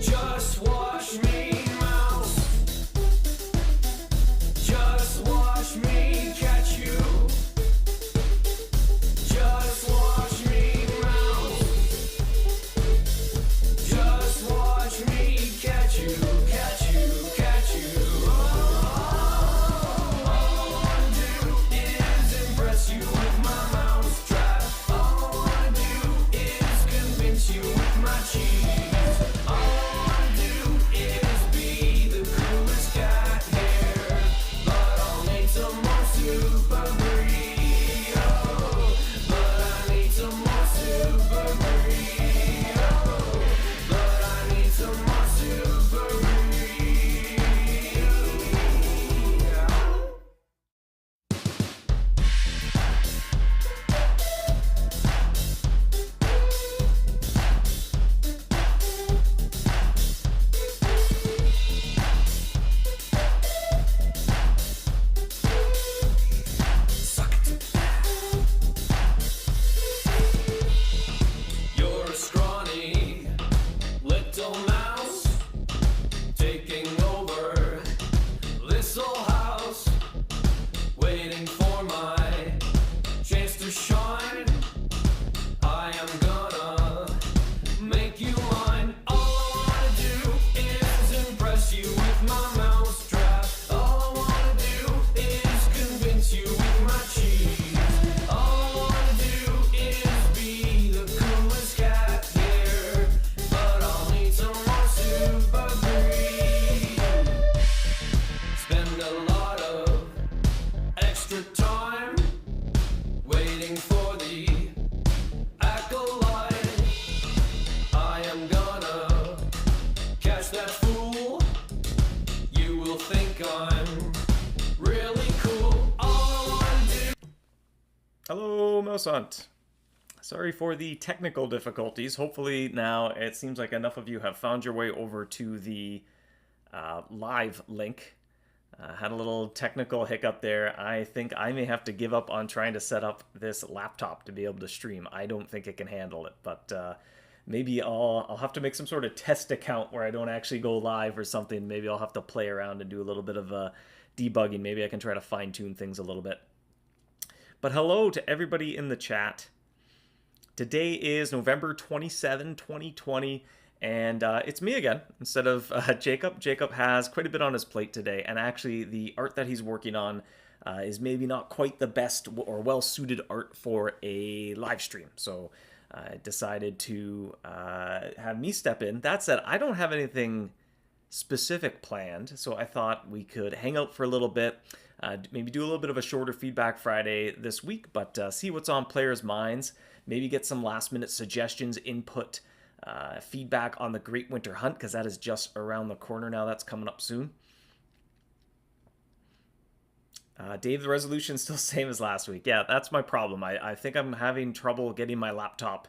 Just watch me, mouse. Just watch me catch you. Just watch me, mouse. Just watch me catch you, catch you, catch you. All I wanna do is impress you with my mouse trap. All I wanna do is convince you with my cheese. All I wanna do is be the coolest cat here. But I'll need some more super burrito. But I need some more super burrito. But I need some more super burrito. You're a scrawny little mouse taking over this old house, waiting for my chance to shine. I am gonna make you mine. All I wanna do is impress you with my mouse trap. All I wanna do is convince you with my cheese. All I wanna do is be the coolest cat here. But I'll need some more super burrito. Spend a lot of extra time waiting for the acolyte. I am gonna catch that fool. You will think I'm really cool. All I wanna do. Hello, MouseHunt. Sorry for the technical difficulties. Hopefully now it seems like enough of you have found your way over to the live link. Had a little technical hiccup there. I think I may have to give up on trying to set up this laptop to be able to stream. I don't think it can handle it, but maybe I'll have to make some sort of test account where I don't actually go live or something. Maybe I'll have to play around and do a little bit of debugging. Maybe I can try to fine-tune things a little bit. But hello to everybody in the chat. Today is November 27, 2020, and it's me again instead of Jacob. Jacob has quite a bit on his plate today, and actually the art that he's working on is maybe not quite the best or well-suited art for a live stream. So I decided to have me step in. That said, I don't have anything specific planned, so I thought we could hang out for a little bit, maybe do a little bit of a shorter Feedback Friday this week, but see what's on players' minds, maybe get some last-minute suggestions, input, feedback on the Great Winter Hunt, because that is just around the corner now. That's coming up soon. Dave, the resolution's still the same as last week. Yeah, that's my problem. I think I'm having trouble getting my laptop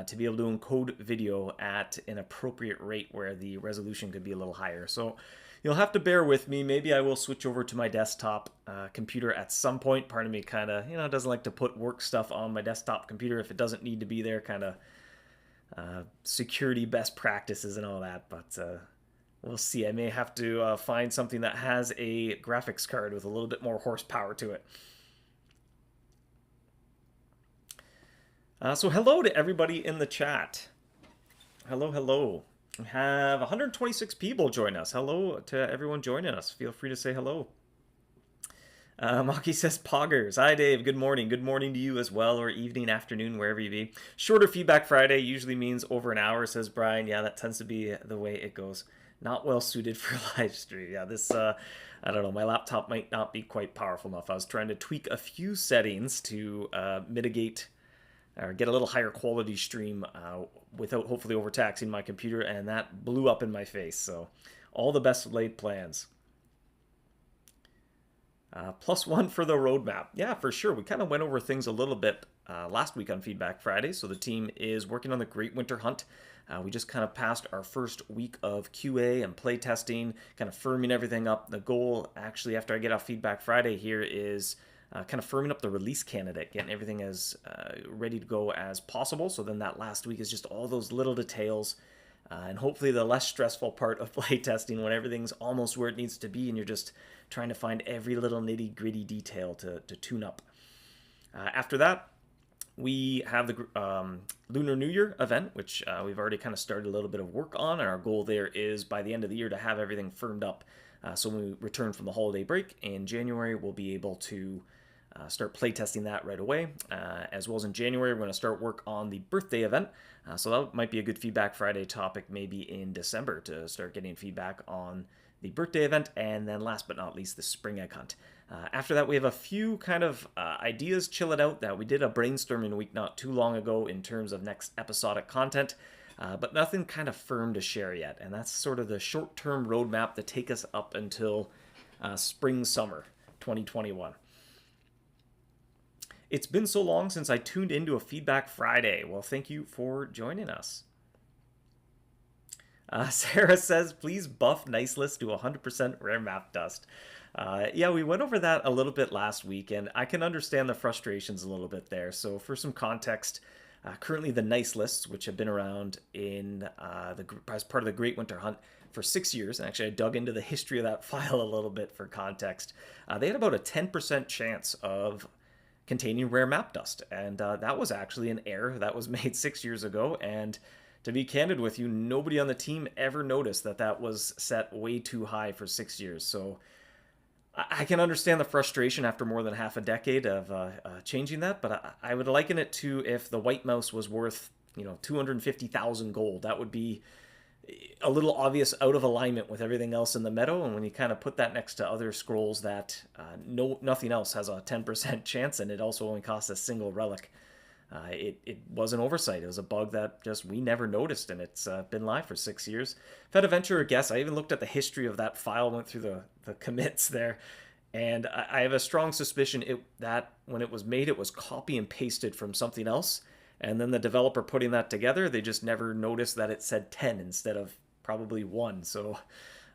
to be able to encode video at an appropriate rate where the resolution could be a little higher. So you'll have to bear with me. Maybe I will switch over to my desktop computer at some point. Part of me kind of, doesn't like to put work stuff on my desktop computer if it doesn't need to be there, kind of security best practices and all that. But we'll see. I may have to find something that has a graphics card with a little bit more horsepower to it. So hello to everybody in the chat. Hello, hello. We have 126 people join us. Hello to everyone joining us. Feel free to say hello. Maki says poggers. Hi, Dave. Good morning. Good morning to you as well, or evening, afternoon, wherever you be. Shorter Feedback Friday usually means over an hour, says Brian. Yeah, that tends to be the way it goes. Not well suited for live stream. Yeah, this, I don't know, my laptop might not be quite powerful enough. I was trying to tweak a few settings to mitigate or get a little higher quality stream without hopefully overtaxing my computer, and that blew up in my face. So all the best laid plans. +1 for the roadmap. Yeah, for sure. We kind of went over things a little bit last week on Feedback Friday. So the team is working on the Great Winter Hunt. We just kind of passed our first week of QA and play testing, kind of firming everything up. The goal, actually, after I get off Feedback Friday here is kind of firming up the release candidate, getting everything as ready to go as possible. So then that last week is just all those little details, And hopefully the less stressful part of playtesting when everything's almost where it needs to be and you're just trying to find every little nitty gritty detail to tune up. After that, we have the Lunar New Year event, which we've already kind of started a little bit of work on, and our goal there is by the end of the year to have everything firmed up. So when we return from the holiday break in January, we'll be able to start playtesting that right away. As well as in January, we're going to start work on the birthday event. So that might be a good Feedback Friday topic maybe in December to start getting feedback on the birthday event. And then last but not least, the spring egg hunt. After that, we have a few kind of ideas chilling out that we did a brainstorming week not too long ago in terms of next episodic content, but nothing kind of firm to share yet. And that's sort of the short-term roadmap to take us up until spring-summer 2021. It's been so long since I tuned into a Feedback Friday. Well, thank you for joining us. Sarah says, please buff Nice List to 100% rare map dust. Yeah, we went over that a little bit last week, and I can understand the frustrations a little bit there. So for some context, currently the Nice Lists, which have been around in as part of the Great Winter Hunt for 6 years, and actually I dug into the history of that file a little bit for context, they had about a 10% chance of containing rare map dust, and that was actually an error that was made 6 years ago, and to be candid with you, nobody on the team ever noticed that that was set way too high for 6 years. So I can understand the frustration after more than half a decade of changing that, but I would liken it to if the white mouse was worth 250,000 gold. That would be a little obvious out of alignment with everything else in the meadow, and when you kind of put that next to other scrolls that nothing else has a 10% chance, and it also only costs a single relic, it was an oversight. It was a bug that just we never noticed, and it's been live for 6 years. If I had to venture a guess, I even looked at the history of that file, went through the commits there, and I have a strong suspicion that when it was made, it was copy and pasted from something else, and then the developer putting that together, they just never noticed that it said 10 instead of probably 1. So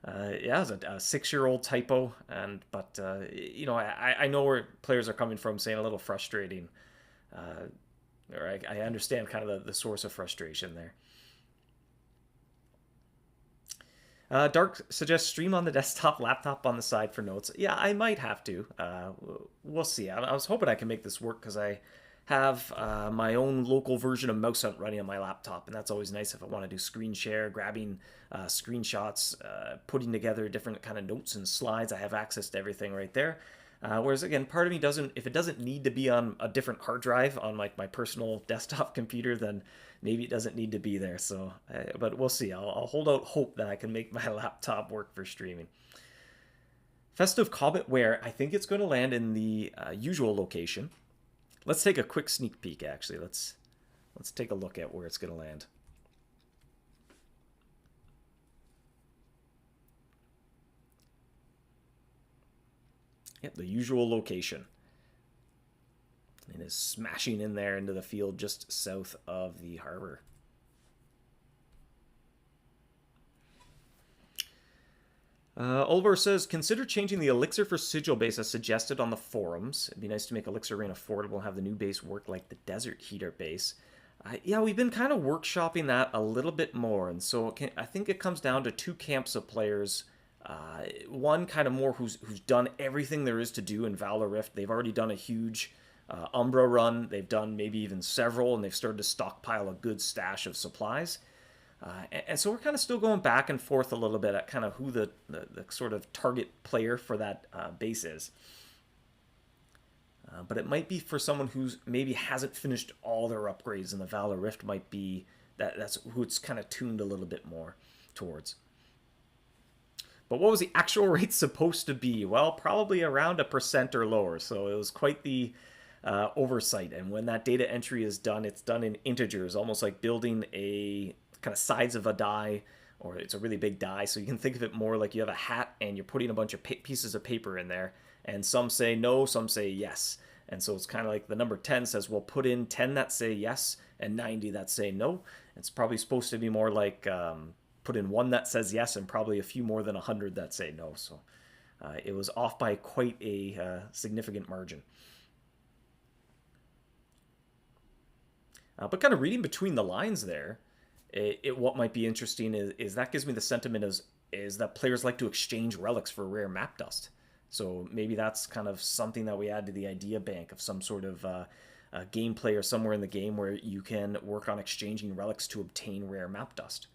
yeah, it was a 6-year-old typo, but I know where players are coming from, saying a little frustrating. Or I understand kind of the source of frustration there. Dark suggests stream on the desktop, laptop on the side for notes. Yeah, I might have to. We'll see. I was hoping I can make this work because I have my own local version of MouseHunt running on my laptop, and that's always nice if I want to do screen share, grabbing screenshots, putting together different kind of notes and slides. I have access to everything right there. Whereas again, part of me if it doesn't need to be on a different hard drive on like my personal desktop computer, then maybe it doesn't need to be there. So, but we'll see. I'll hold out hope that I can make my laptop work for streaming. Festive Comet Wear, I think it's going to land in the usual location. Let's take a quick sneak peek. Actually, let's take a look at where it's going to land. Yep, the usual location. It is smashing in there into the field just south of the harbor. Oliver says, consider changing the Elixir for Sigil base as suggested on the forums. It'd be nice to make Elixir Rain affordable and have the new base work like the Desert Heater base. Yeah, we've been kind of workshopping that a little bit more, and so I think it comes down to two camps of players. One kind of more who's done everything there is to do in Valor Rift. They've already done a huge Umbra run. They've done maybe even several, and they've started to stockpile a good stash of supplies. And so we're kind of still going back and forth a little bit at kind of who the sort of target player for that base is. But it might be for someone who's maybe hasn't finished all their upgrades, and the Valor Rift might be that's who it's kind of tuned a little bit more towards. But what was the actual rate supposed to be? Well, probably around 1% or lower. So it was quite the oversight. And when that data entry is done, it's done in integers, almost like building a kind of sides of a die, or it's a really big die. So you can think of it more like you have a hat and you're putting a bunch of pieces of paper in there. And some say no, some say yes. And so it's kind of like the number 10 says, well, put in 10 that say yes and 90 that say no. It's probably supposed to be more like put in 1 that says yes and probably a few more than 100 that say no. So it was off by quite a significant margin. But kind of reading between the lines there, what might be interesting is that gives me the sentiment is that players like to exchange relics for rare map dust. So maybe that's kind of something that we add to the idea bank of some sort of gameplay or somewhere in the game where you can work on exchanging relics to obtain rare map dust.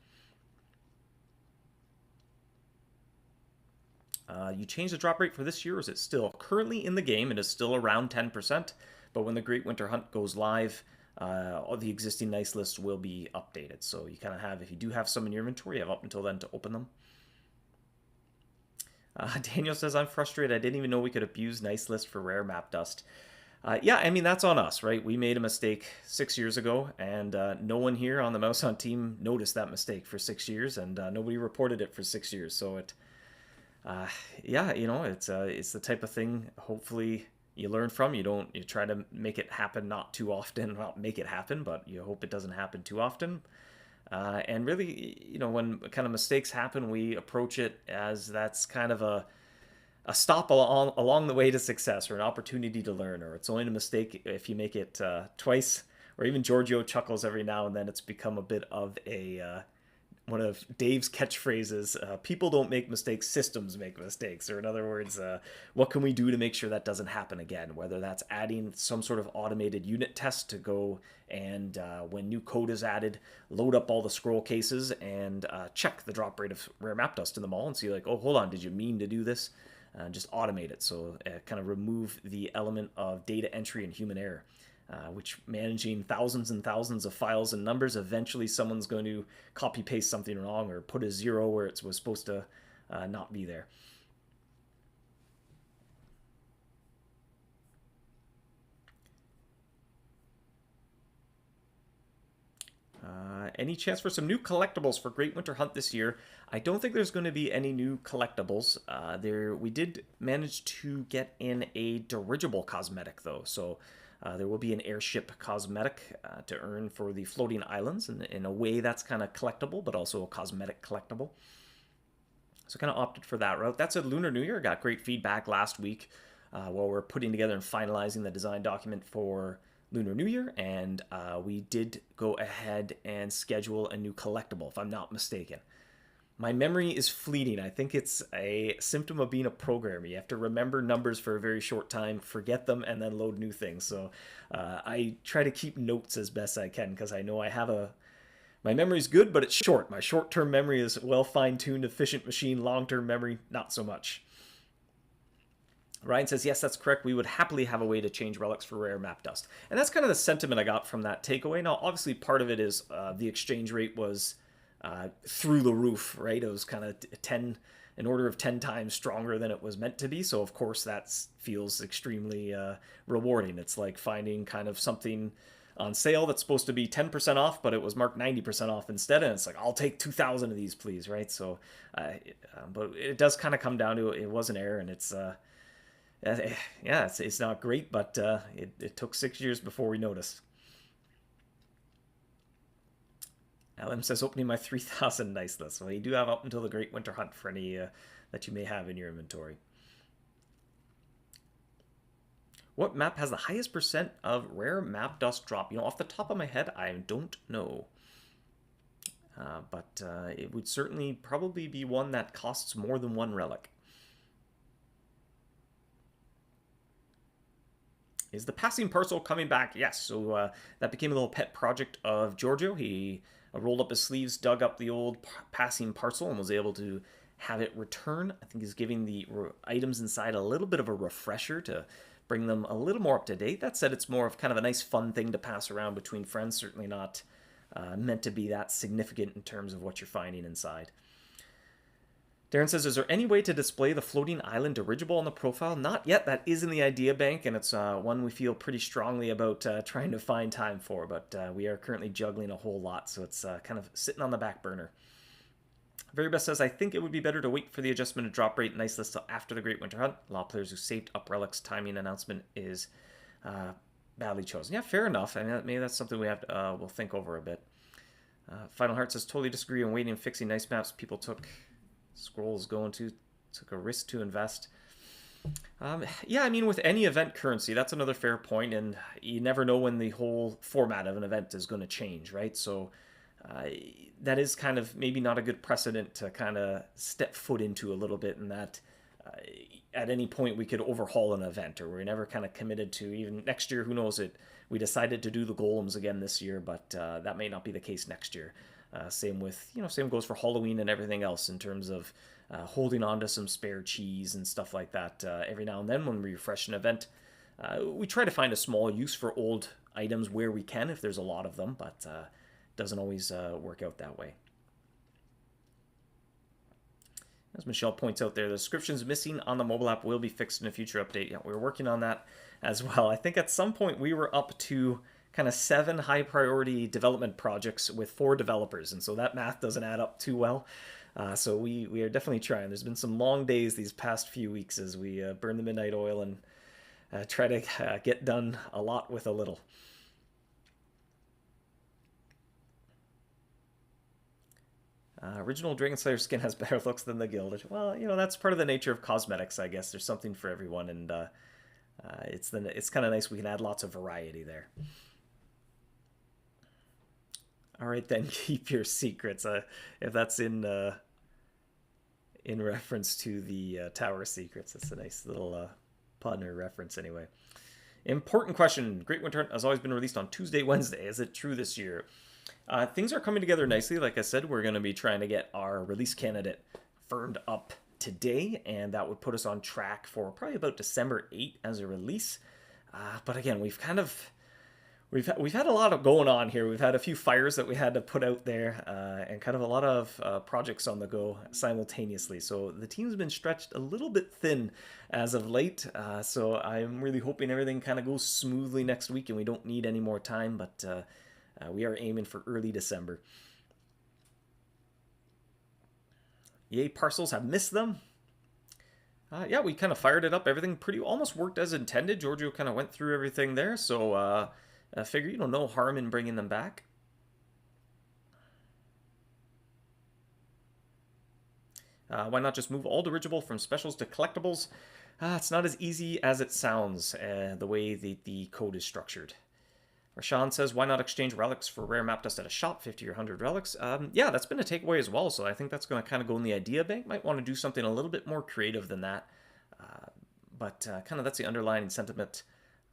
You change the drop rate for this year, or is it still currently in the game? It is still around 10%, but when the Great Winter Hunt goes live, all the existing nice lists will be updated. So you kind of have, if you do have some in your inventory, you have up until then to open them. Daniel says, I'm frustrated. I didn't even know we could abuse nice list for rare map dust. Yeah, I mean, that's on us, right? We made a mistake 6 years ago, and no one here on the MouseHunt team noticed that mistake for 6 years, and nobody reported it for 6 years. So yeah, you know, it's the type of thing, hopefully you learn from. You try to make it happen not too often, not make it happen, but you hope it doesn't happen too often. And really, you know, when kind of mistakes happen, we approach it as that's kind of a stop along the way to success, or an opportunity to learn, or it's only a mistake if you make it twice. Or even Giorgio chuckles every now and then. It's become a bit of a one of Dave's catchphrases. People don't make mistakes, systems make mistakes. Or in other words, what can we do to make sure that doesn't happen again? Whether that's adding some sort of automated unit test to go and when new code is added, load up all the scroll cases and check the drop rate of rare map dust in them all and see like, oh, hold on, did you mean to do this? Just automate it. So kind of remove the element of data entry and human error. Which managing thousands and thousands of files and numbers, eventually someone's going to copy paste something wrong or put a 0 where it was supposed to not be there. Any chance for some new collectibles for Great Winter Hunt this year? I don't think there's going to be any new collectibles. We did manage to get in a dirigible cosmetic though, so there will be an airship cosmetic to earn for the floating islands, and in a way that's kind of collectible, but also a cosmetic collectible. So kind of opted for that route. That's a Lunar New Year. Got great feedback last week while we're putting together and finalizing the design document for Lunar New Year, and we did go ahead and schedule a new collectible, if I'm not mistaken. My memory is fleeting. I think it's a symptom of being a programmer. You have to remember numbers for a very short time, forget them, and then load new things. So I try to keep notes as best I can because I know I have my memory's good, but it's short. My short-term memory is well fine-tuned, efficient machine. Long-term memory, not so much. Ryan says, yes, that's correct. We would happily have a way to change relics for rare map dust. And that's kind of the sentiment I got from that takeaway. Now, obviously, part of it is the exchange rate was through the roof, right? It was kind of an order of 10 times stronger than it was meant to be. So, of course, that feels extremely rewarding. It's like finding kind of something on sale that's supposed to be 10% off, but it was marked 90% off instead. And it's like, I'll take 2,000 of these, please, right? So, but it does kind of come down to it was an error, and it's yeah, it's not great, but it took 6 years before we noticed. LM says, opening my 3,000 nice list. Well, you do have up until the Great Winter Hunt for any that you may have in your inventory. What map has the highest percent of rare map dust drop? You know, off the top of my head, I don't know. But it would certainly probably be one that costs more than one relic. Is the passing parcel coming back? Yes. So that became a little pet project of Giorgio. He rolled up his sleeves, dug up the old passing parcel, and was able to have it return. I think he's giving the items inside a little bit of a refresher to bring them a little more up to date. That said, it's more of kind of a nice fun thing to pass around between friends. Certainly not meant to be that significant in terms of what you're finding inside. Darren says, is there any way to display the floating island dirigible on the profile? Not yet. That is in the idea bank, and it's one we feel pretty strongly about trying to find time for, but we are currently juggling a whole lot, so it's kind of sitting on the back burner. Very Best says, I think it would be better to wait for the adjustment of drop rate nice list till after the Great Winter Hunt. A lot of players who saved up relics timing announcement is badly chosen. Yeah, fair enough. I mean, maybe that's something we have to, we'll think over a bit. Final Heart says, totally disagree on waiting and fixing nice maps. People took took a risk to invest. Yeah, I mean, with any event currency, that's another fair point, and you never know when the whole format of an event is going to change, right? So that is kind of maybe not a good precedent to kind of step foot into a little bit, in that at any point we could overhaul an event, or we're never kind of committed to even next year. Who knows it? We decided to do the Golems again this year, but that may not be the case next year. Same with, same goes for Halloween and everything else in terms of holding on to some spare cheese and stuff like that. Every now and then when we refresh an event, we try to find a small use for old items where we can, if there's a lot of them, but doesn't always work out that way. As Michelle points out there, the descriptions missing on the mobile app will be fixed in a future update. Yeah, we're working on that as well. I think at some point we were up to kind of 7 high priority development projects with 4 developers, and so that math doesn't add up too well. So we are definitely trying. There's been some long days these past few weeks as we burn the midnight oil and try to get done a lot with a little. Original Dragon Slayer skin has better looks than the Gilded. Well, that's part of the nature of cosmetics, I guess. There's something for everyone, and it's kind of nice we can add lots of variety there. All right, then, keep your secrets. If that's in reference to the Tower Secrets, that's a nice little pun or reference, anyway. Important question. Great Winter Hunt has always been released on Tuesday, Wednesday. Is it true this year? Things are coming together nicely. Like I said, we're going to be trying to get our release candidate firmed up today, and that would put us on track for probably about December 8 as a release. But again, we've had a lot of going on here. We've had a few fires that we had to put out there, and kind of a lot of projects on the go simultaneously. So the team's been stretched a little bit thin as of late. So I'm really hoping everything kind of goes smoothly next week and we don't need any more time, but we are aiming for early December. Yay, parcels have missed them. Yeah, we kind of fired it up. Everything almost worked as intended. Giorgio kind of went through everything there, so I figure, no harm in bringing them back. Why not just move all dirigible from specials to collectibles? It's not as easy as it sounds, the way the code is structured. Rashawn says, why not exchange relics for rare map dust at a shop, 50 or 100 relics? Yeah, that's been a takeaway as well, so I think that's going to kind of go in the idea bank. Might want to do something a little bit more creative than that. But kind of that's the underlying sentiment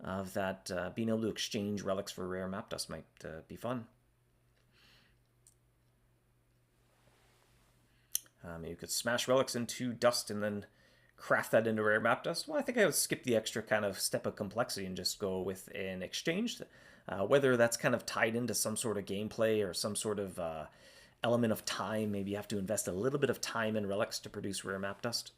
of that. Being able to exchange relics for rare map dust might be fun. Maybe you could smash relics into dust and then craft that into rare map dust. Well, I think I would skip the extra kind of step of complexity and just go with an exchange. Whether that's kind of tied into some sort of gameplay or some sort of element of time. Maybe you have to invest a little bit of time in relics to produce rare map dust.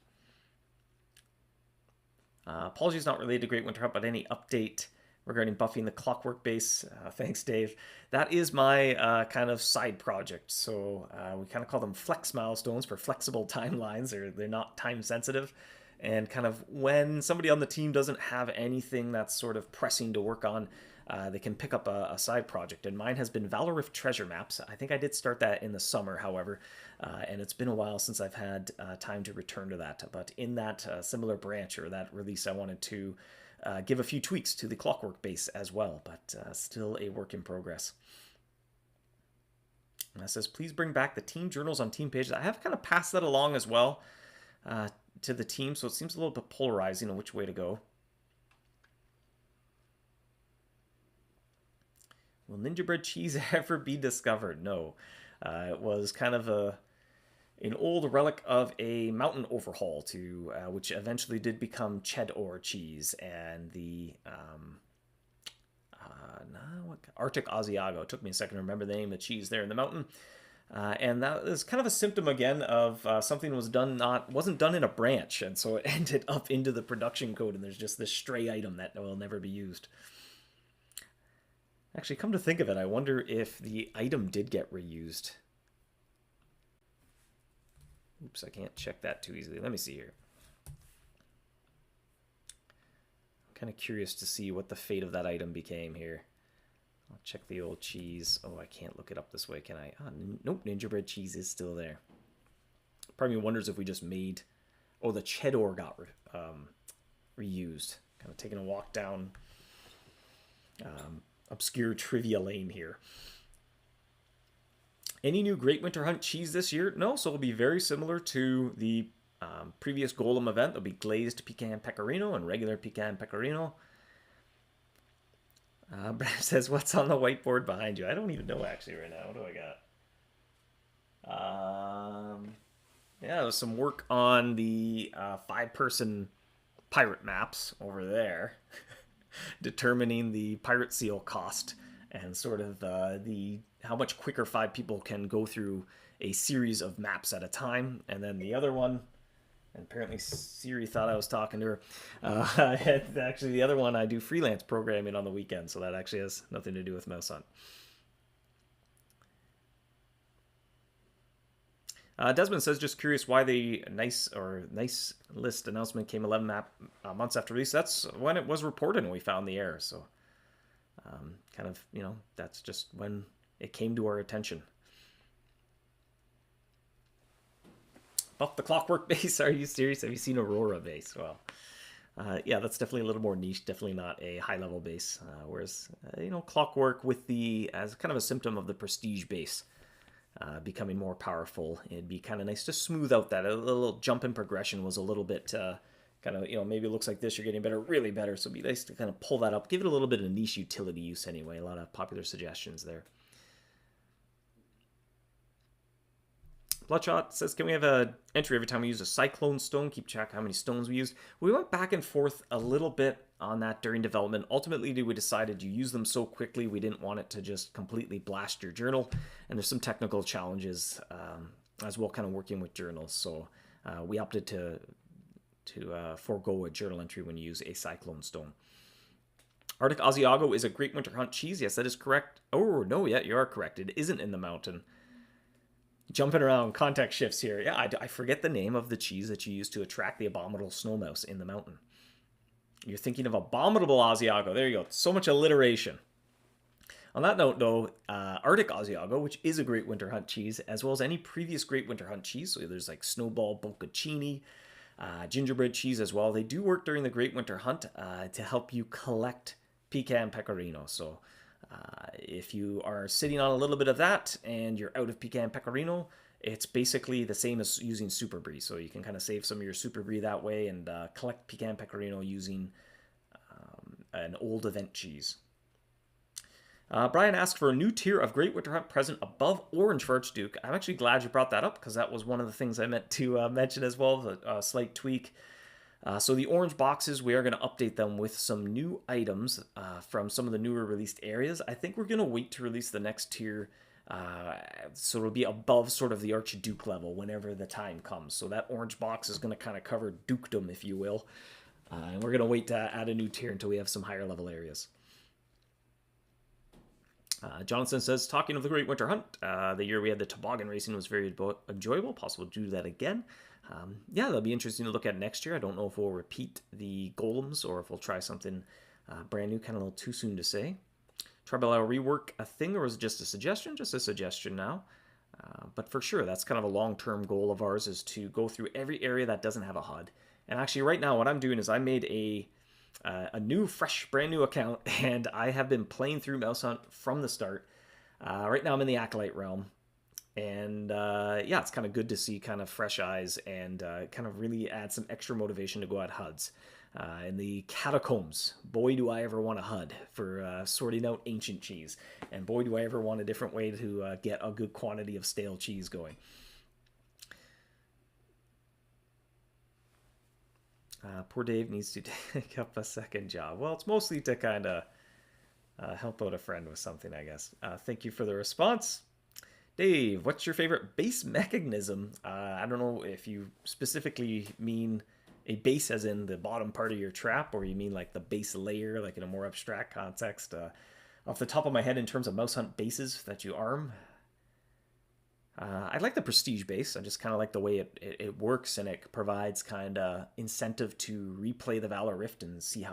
Apologies not related to Great Winter Hunt, but any update regarding buffing the Clockwork base? Thanks, Dave. That is my kind of side project. So we kind of call them flex milestones for flexible timelines, or they're not time sensitive. And kind of when somebody on the team doesn't have anything that's sort of pressing to work on, they can pick up a side project. And mine has been Valorif Treasure Maps. I think I did start that in the summer, however, and it's been a while since I've had time to return to that. But in that similar branch, or that release, I wanted to give a few tweaks to the Clockwork base as well, but still a work in progress. And it says, please bring back the team journals on team pages. I have kind of passed that along as well to the team, so it seems a little bit polarizing on which way to go. Will Ninja Bread cheese ever be discovered? No. It was kind of an old relic of a mountain overhaul to which eventually did become cheddar cheese, and the Arctic Asiago. It took me a second to remember the name of the cheese there in the mountain. And that is kind of a symptom again of something wasn't done in a branch, and so it ended up into the production code, and there's just this stray item that will never be used. Actually, come to think of it, I wonder if the item did get reused. Oops, I can't check that too easily. Let me see here. I'm kind of curious to see what the fate of that item became here. I'll check the old cheese. Oh, I can't look it up this way, can I? Oh, nope, Ninja Bread cheese is still there. Part of me wonders if we just made... Oh, the cheddar got reused. Kind of taking a walk down obscure trivia lane here. Any new Great Winter Hunt cheese this year? No, so it'll be very similar to the previous Golem event. There'll be glazed pecan pecorino and regular pecan pecorino. Brad says, what's on the whiteboard behind you? I don't even know actually right now. What do I got? Yeah, there's some work on the 5-person pirate maps over there, determining the pirate seal cost and sort of the how much quicker 5 people can go through a series of maps at a time. And then the other one, and apparently Siri thought I was talking to her. Actually, the other one, I do freelance programming on the weekend, so that actually has nothing to do with MouseHunt. Desmond says, just curious why the nice list announcement came 11 months after release. That's when it was reported and we found the error. So kind of, that's just when it came to our attention. Buff the Clockwork base. Are you serious? Have you seen Aurora base? Well, yeah, that's definitely a little more niche. Definitely not a high-level base. Whereas, Clockwork with as kind of a symptom of the Prestige base becoming more powerful. It'd be kind of nice to smooth out that. A little jump in progression was a little bit kind of, maybe it looks like this, you're getting better, really better. So it'd be nice to kind of pull that up. Give it a little bit of niche utility use anyway. A lot of popular suggestions there. Bloodshot says, can we have an entry every time we use a cyclone stone? Keep track of how many stones we used. We went back and forth a little bit on that during development. Ultimately, we decided you use them so quickly, we didn't want it to just completely blast your journal. And there's some technical challenges as well, kind of working with journals. So we opted to forego a journal entry when you use a cyclone stone. Arctic Asiago is a Great Winter Hunt cheese. Yes, that is correct. Oh, no, yeah, you are correct. It isn't in the mountain. Jumping around, context shifts here. Yeah, I forget the name of the cheese that you use to attract the abominable snow mouse in the mountain. You're thinking of Abominable Asiago. There you go. So much alliteration. On that note, though, Arctic Asiago, which is a Great Winter Hunt cheese, as well as any previous Great Winter Hunt cheese, so there's like Snowball Bocconcini, gingerbread cheese as well, they do work during the Great Winter Hunt to help you collect pecan pecorino. So if you are sitting on a little bit of that and you're out of pecan pecorino, it's basically the same as using Super Brie. So you can kind of save some of your Super Brie that way and collect pecan pecorino using an old event cheese. Brian asked for a new tier of Great Winter Hunt present above Orange for Archduke. I'm actually glad you brought that up because that was one of the things I meant to mention as well, a slight tweak. So the orange boxes, we are going to update them with some new items from some of the newer released areas. I think we're going to wait to release the next tier, so it'll be above sort of the Archduke level whenever the time comes. So that orange box is going to kind of cover dukedom, if you will. And we're going to wait to add a new tier until we have some higher level areas. Jonathan says, talking of the Great Winter Hunt, the year we had the toboggan racing was very enjoyable. Possible to do that again. Yeah, that'll be interesting to look at next year. I don't know if we'll repeat the Golems or if we'll try something brand new. Kind of a little too soon to say. Tribal rework a thing, or was it just a suggestion? Just a suggestion now. But for sure, that's kind of a long-term goal of ours, is to go through every area that doesn't have a HUD. And actually, right now, what I'm doing is I made a new, fresh, brand new account, and I have been playing through MouseHunt from the start. Right now, I'm in the Acolyte realm. And yeah, it's kind of good to see kind of fresh eyes and kind of really add some extra motivation to go at HUDs. In the Catacombs, boy, do I ever want a HUD for sorting out ancient cheese. And boy, do I ever want a different way to get a good quantity of stale cheese going. Poor Dave needs to take up a second job. Well, it's mostly to kind of help out a friend with something, I guess. Thank you for the response. Dave, what's your favorite base mechanism? I don't know if you specifically mean a base as in the bottom part of your trap, or you mean like the base layer, like in a more abstract context. Off the top of my head, in terms of MouseHunt bases that you arm, I like the Prestige base. I just kind of like the way it works, and it provides kind of incentive to replay the Valor Rift and see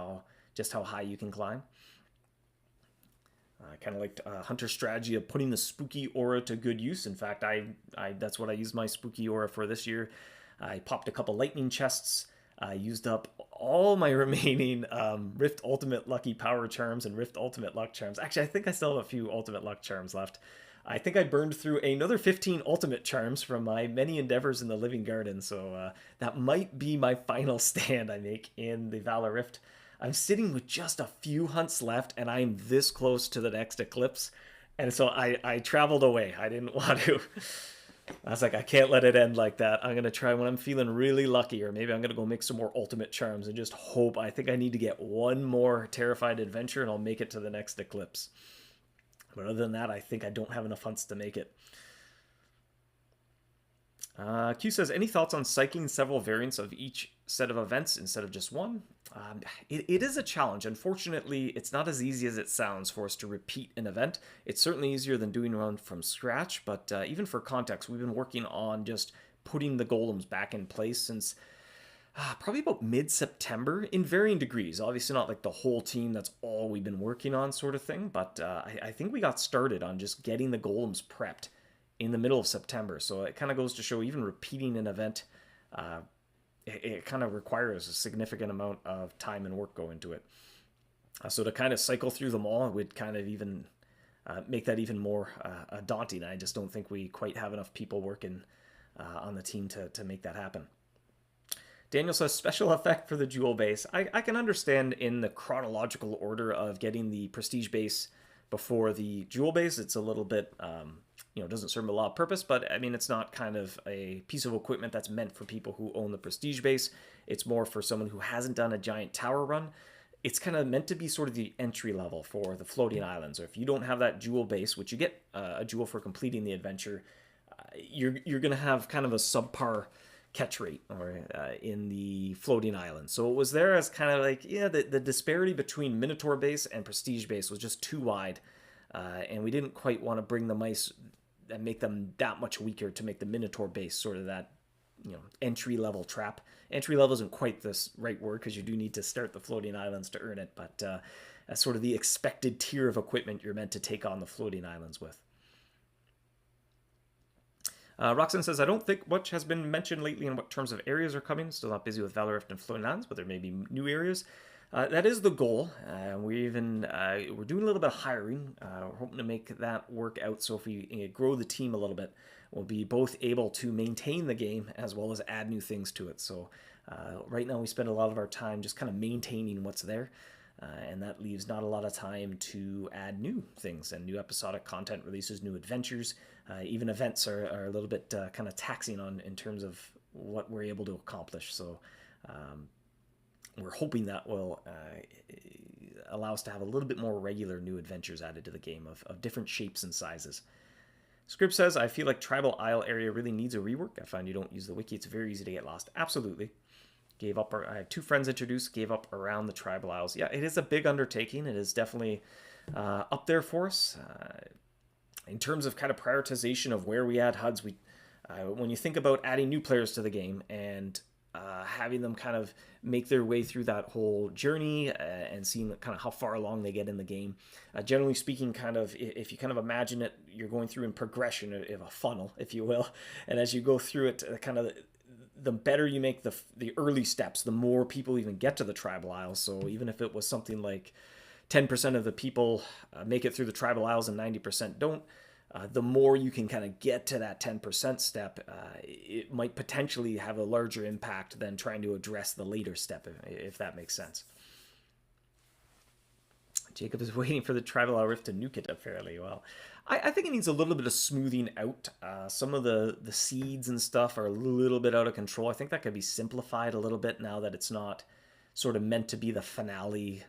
just how high you can climb. I kind of liked Hunter's strategy of putting the spooky aura to good use. In fact, that's what I used my spooky aura for this year. I popped a couple lightning chests. I used up all my remaining Rift Ultimate Lucky Power Charms and Rift Ultimate Luck Charms. Actually, I think I still have a few Ultimate Luck Charms left. I think I burned through another 15 ultimate charms from my many endeavors in the living garden, so that might be my final stand I make in the Valor Rift. I'm sitting with just a few hunts left, and I'm this close to the next eclipse, and so I traveled away. I didn't want to. I was like, I can't let it end like that. I'm going to try when I'm feeling really lucky, or maybe I'm going to go make some more ultimate charms and just hope. I think I need to get one more Terrified Adventure, and I'll make it to the next eclipse. But other than that, I think I don't have enough hunts to make it. Q says, any thoughts on cycling several variants of each set of events instead of just one? It is a challenge. Unfortunately, it's not as easy as it sounds for us to repeat an event. It's certainly easier than doing one from scratch, but even for context, we've been working on just putting the golems back in place since probably about mid-September in varying degrees. Obviously not like the whole team, that's all we've been working on sort of thing, but I think we got started on just getting the golems prepped in the middle of September. So it kind of goes to show even repeating an event, it kind of requires a significant amount of time and work go into it. So to kind of cycle through them all would kind of even make that even more daunting. I just don't think we quite have enough people working on the team to make that happen. Daniel says, special effect for the jewel base. I can understand in the chronological order of getting the prestige base before the jewel base. It's a little bit, doesn't serve a lot of purpose, but I mean, it's not kind of a piece of equipment that's meant for people who own the prestige base. It's more for someone who hasn't done a giant tower run. It's kind of meant to be sort of the entry level for the floating islands. Or if you don't have that jewel base, which you get a jewel for completing the adventure, you're going to have kind of a subpar catch rate or in the floating island. So it was there as kind of like, the disparity between Minotaur base and prestige base was just too wide. And we didn't quite want to bring the mice and make them that much weaker to make the Minotaur base sort of that, entry level trap. Entry level isn't quite the right word because you do need to start the floating islands to earn it, but that's sort of the expected tier of equipment you're meant to take on the floating islands with. Roxanne says, I don't think much has been mentioned lately in what terms of areas are coming. Still not busy with Valor Rift and Floating Islands, but there may be new areas. That is the goal. We're doing a little bit of hiring. We're hoping to make that work out. So if we grow the team a little bit, we'll be both able to maintain the game as well as add new things to it. So right now we spend a lot of our time just kind of maintaining what's there. And that leaves not a lot of time to add new things and new episodic content releases, new adventures. Even events are a little bit kind of taxing on in terms of what we're able to accomplish. So we're hoping that will allow us to have a little bit more regular new adventures added to the game of different shapes and sizes. Scrib says, I feel like Tribal Isle area really needs a rework. I find you don't use the wiki. It's very easy to get lost. Absolutely. Gave up. I have 2 friends introduced, gave up around the Tribal Isles. Yeah, it is a big undertaking. It is definitely up there for us. In terms of kind of prioritization of where we add HUDs, when you think about adding new players to the game and having them kind of make their way through that whole journey and seeing kind of how far along they get in the game. Generally speaking, kind of if you kind of imagine it, you're going through in progression of a funnel, if you will. And as you go through it, kind of the better you make the early steps, the more people even get to the Tribal Isles. So even if it was something like 10% of the people make it through the Tribal Isles and 90% don't, the more you can kind of get to that 10% step, it might potentially have a larger impact than trying to address the later step, if that makes sense. Jacob is waiting for the Tribal Isle Rift to nuke it fairly well. I think it needs a little bit of smoothing out. Some of the seeds and stuff are a little bit out of control. I think that could be simplified a little bit now that it's not sort of meant to be the finale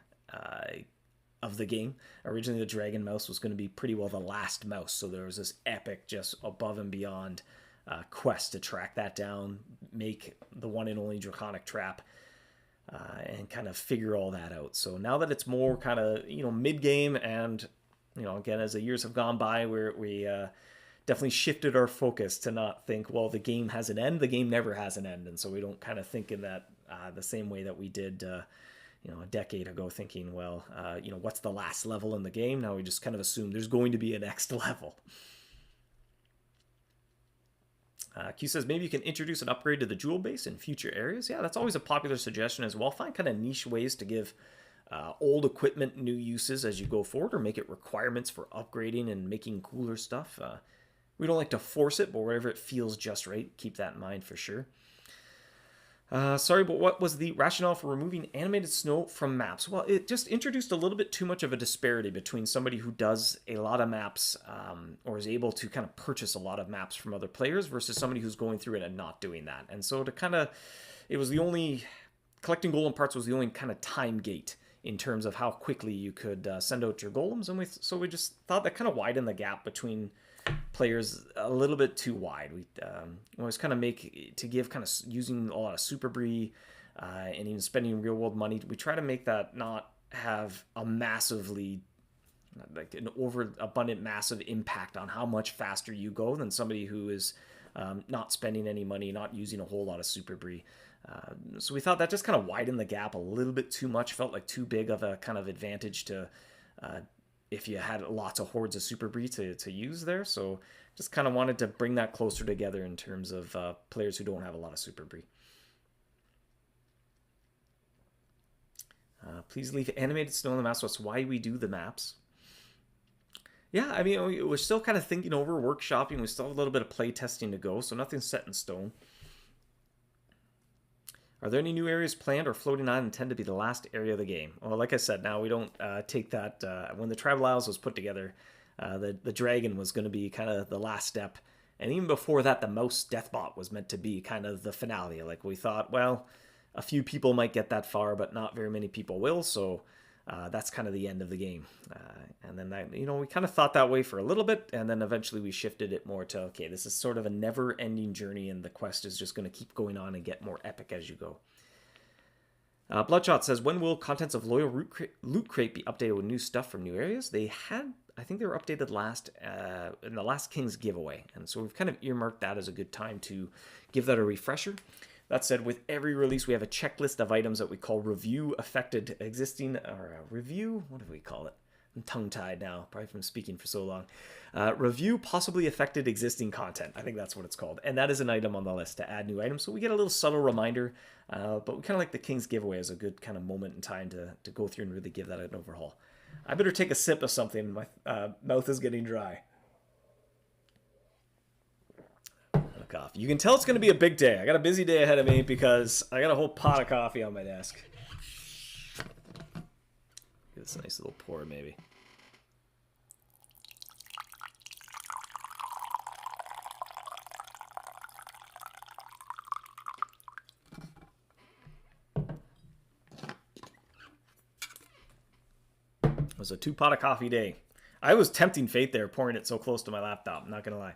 of the game. Originally, the Dragon Mouse was going to be pretty well the last mouse, so there was this epic, just above and beyond quest to track that down, make the one and only Draconic Trap, and kind of figure all that out. So now that it's more kind of, mid-game and, again, as the years have gone by, we definitely shifted our focus to not think, well, the game has an end. The game never has an end. And so we don't kind of think in that the same way that we did, a decade ago, thinking, well, what's the last level in the game? Now we just kind of assume there's going to be a next level. Q says, maybe you can introduce an upgrade to the jewel base in future areas. Yeah, that's always a popular suggestion as well. Find kind of niche ways to give old equipment, new uses as you go forward, or make it requirements for upgrading and making cooler stuff. We don't like to force it, but wherever it feels just right, keep that in mind for sure. Sorry, but what was the rationale for removing animated snow from maps? Well, it just introduced a little bit too much of a disparity between somebody who does a lot of maps or is able to kind of purchase a lot of maps from other players versus somebody who's going through it and not doing that. And so it was the only, collecting golem parts was the only kind of time gate in terms of how quickly you could send out your golems. And so we just thought that kind of widened the gap between players a little bit too wide. We always kind of give kind of using a lot of super brie and even spending real world money. We try to make that not have a massively, like an overabundant massive impact on how much faster you go than somebody who is not spending any money, not using a whole lot of super brie. So we thought that just kind of widened the gap a little bit too much, felt like too big of a kind of advantage to if you had lots of hordes of super brie to use there. So just kind of wanted to bring that closer together in terms of players who don't have a lot of super brie. Please leave animated snow on the maps. That's why we do the maps. Yeah, I mean, we're still kind of thinking over, workshopping. We still have a little bit of play testing to go, so nothing's set in stone. Are there any new areas planned or floating on and tend to be the last area of the game? Well, like I said, now we don't take that. When the Tribal Isles was put together, the dragon was going to be kind of the last step. And even before that, the mouse deathbot was meant to be kind of the finale. Like we thought, well, a few people might get that far, but not very many people will. So that's kind of the end of the game. And then we kind of thought that way for a little bit, and then eventually we shifted it more to, okay, this is sort of a never-ending journey, and the quest is just going to keep going on and get more epic as you go. Bloodshot says, when will contents of Loyal Loot Crate be updated with new stuff from new areas? I think they were updated in the last King's giveaway, and so we've kind of earmarked that as a good time to give that a refresher. That said, with every release, we have a checklist of items that we call review affected existing, or review, what do we call it? I'm tongue-tied now, probably from speaking for so long. Review possibly affected existing content. I think that's what it's called. And that is an item on the list to add new items. So we get a little subtle reminder, but we kind of like the King's giveaway as a good kind of moment in time to go through and really give that an overhaul. I better take a sip of something. My mouth is getting dry. Coffee. You can tell it's going to be a big day. I got a busy day ahead of me because I got a whole pot of coffee on my desk. Get this nice little pour, maybe. It was a 2-pot of coffee day. I was tempting fate there, pouring it so close to my laptop. I'm not going to lie.